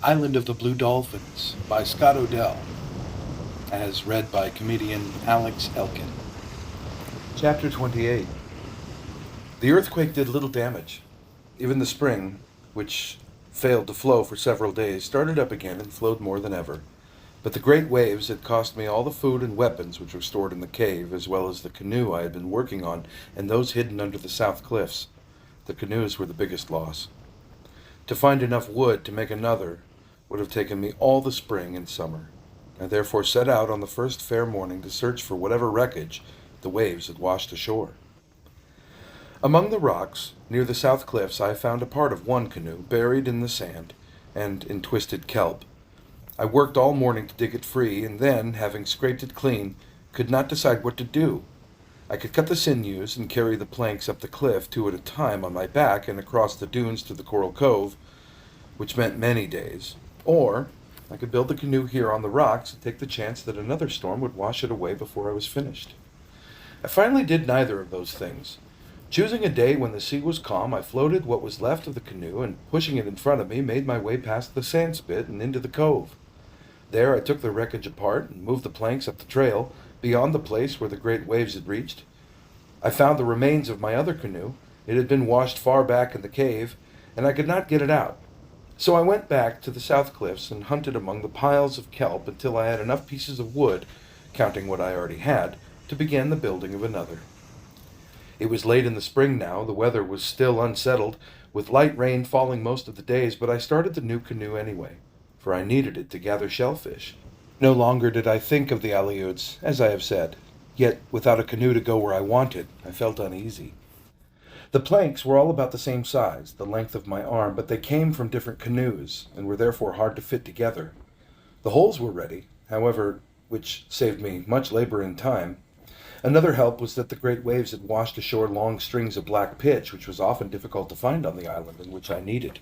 Island of the Blue Dolphins by Scott Odell, as read by comedian Alex Elkin. Chapter 28. The earthquake did little damage. Even the spring, which failed to flow for several days, started up again and flowed more than ever. But the great waves had cost me all the food and weapons which were stored in the cave, as well as the canoe I had been working on and those hidden under the south cliffs. The canoes were the biggest loss. To find enough wood to make another would have taken me all the spring and summer. I therefore set out on the first fair morning to search for whatever wreckage the waves had washed ashore. Among the rocks near the south cliffs I found a part of one canoe buried in the sand and in twisted kelp. I worked all morning to dig it free, and then, having scraped it clean, could not decide what to do. I could cut the sinews and carry the planks up the cliff, two at a time, on my back and across the dunes to the Coral Cove, which meant many days. Or I could build the canoe here on the rocks and take the chance that another storm would wash it away before I was finished. I finally did neither of those things. Choosing a day when the sea was calm, I floated what was left of the canoe and, pushing it in front of me, made my way past the sand spit and into the cove. There I took the wreckage apart and moved the planks up the trail, beyond the place where the great waves had reached. I found the remains of my other canoe. It had been washed far back in the cave, and I could not get it out. So I went back to the south cliffs and hunted among the piles of kelp until I had enough pieces of wood, counting what I already had, to begin the building of another. It was late in the spring now. The weather was still unsettled, with light rain falling most of the days, but I started the new canoe anyway, for I needed it to gather shellfish. No longer did I think of the Aleuts, as I have said. Yet, without a canoe to go where I wanted, I felt uneasy. The planks were all about the same size, the length of my arm, but they came from different canoes, and were therefore hard to fit together. The holes were ready, however, which saved me much labor and time. Another help was that the great waves had washed ashore long strings of black pitch, which was often difficult to find on the island, and which I needed.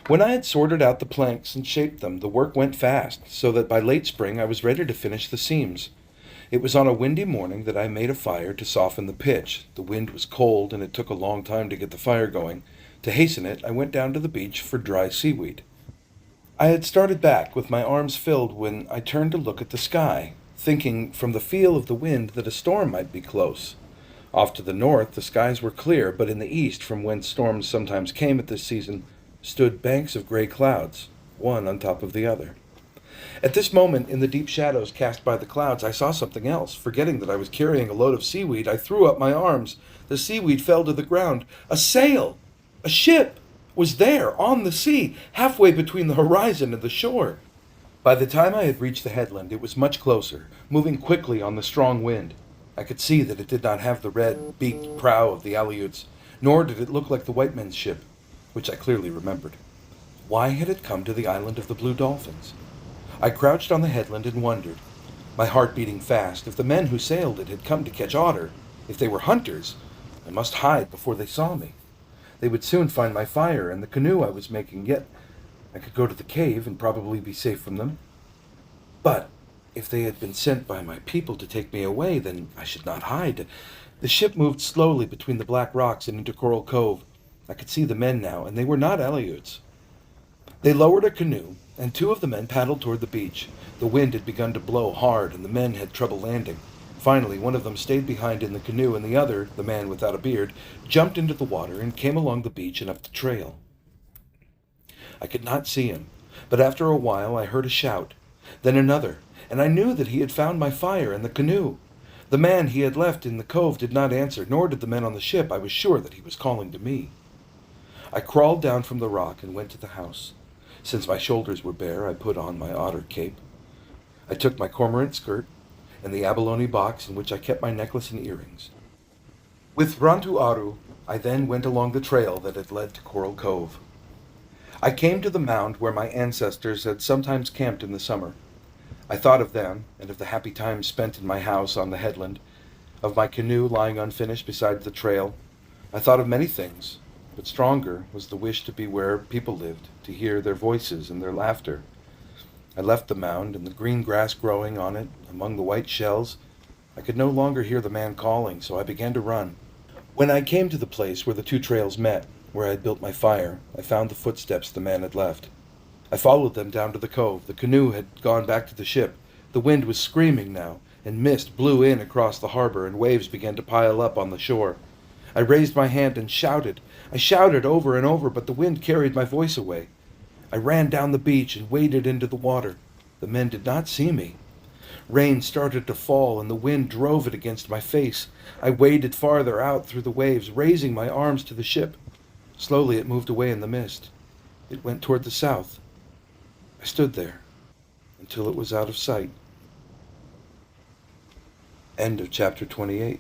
When I had sorted out the planks and shaped them, the work went fast, so that by late spring I was ready to finish the seams. It was on a windy morning that I made a fire to soften the pitch. The wind was cold, and it took a long time to get the fire going. To hasten it, I went down to the beach for dry seaweed. I had started back, with my arms filled, when I turned to look at the sky, thinking from the feel of the wind that a storm might be close. Off to the north, the skies were clear, but in the east, from whence storms sometimes came at this season, stood banks of gray clouds, one on top of the other. At this moment, in the deep shadows cast by the clouds, I saw something else. Forgetting that I was carrying a load of seaweed, I threw up my arms. The seaweed fell to the ground. A sail! A ship! Was there, on the sea, halfway between the horizon and the shore. By the time I had reached the headland, it was much closer, moving quickly on the strong wind. I could see that it did not have the red, beaked prow of the Aleuts, nor did it look like the white men's ship, which I clearly remembered. Why had it come to the island of the Blue Dolphins? I crouched on the headland and wondered, my heart beating fast. If the men who sailed it had come to catch otter, if they were hunters, I must hide before they saw me. They would soon find my fire and the canoe I was making, yet I could go to the cave and probably be safe from them. But if they had been sent by my people to take me away, then I should not hide. The ship moved slowly between the black rocks and into Coral Cove. I could see the men now, and they were not Aleuts. They lowered a canoe, and two of the men paddled toward the beach. The wind had begun to blow hard, and the men had trouble landing. Finally, one of them stayed behind in the canoe, and the other, the man without a beard, jumped into the water and came along the beach and up the trail. I could not see him, but after a while I heard a shout, then another, and I knew that he had found my fire and the canoe. The man he had left in the cove did not answer, nor did the men on the ship. I was sure that he was calling to me. I crawled down from the rock and went to the house. Since my shoulders were bare, I put on my otter cape. I took my cormorant skirt and the abalone box in which I kept my necklace and earrings. With Rantu Aru, I then went along the trail that had led to Coral Cove. I came to the mound where my ancestors had sometimes camped in the summer. I thought of them, and of the happy times spent in my house on the headland, of my canoe lying unfinished beside the trail. I thought of many things, but stronger was the wish to be where people lived, to hear their voices and their laughter. I left the mound, and the green grass growing on it, among the white shells. I could no longer hear the man calling, so I began to run. When I came to the place where the two trails met, where I had built my fire, I found the footsteps the man had left. I followed them down to the cove. The canoe had gone back to the ship. The wind was screaming now, and mist blew in across the harbor, and waves began to pile up on the shore. I raised my hand and shouted. I shouted over and over, but the wind carried my voice away. I ran down the beach and waded into the water. The men did not see me. Rain started to fall, and the wind drove it against my face. I waded farther out through the waves, raising my arms to the ship. Slowly it moved away in the mist. It went toward the south. I stood there until it was out of sight. End of chapter 28.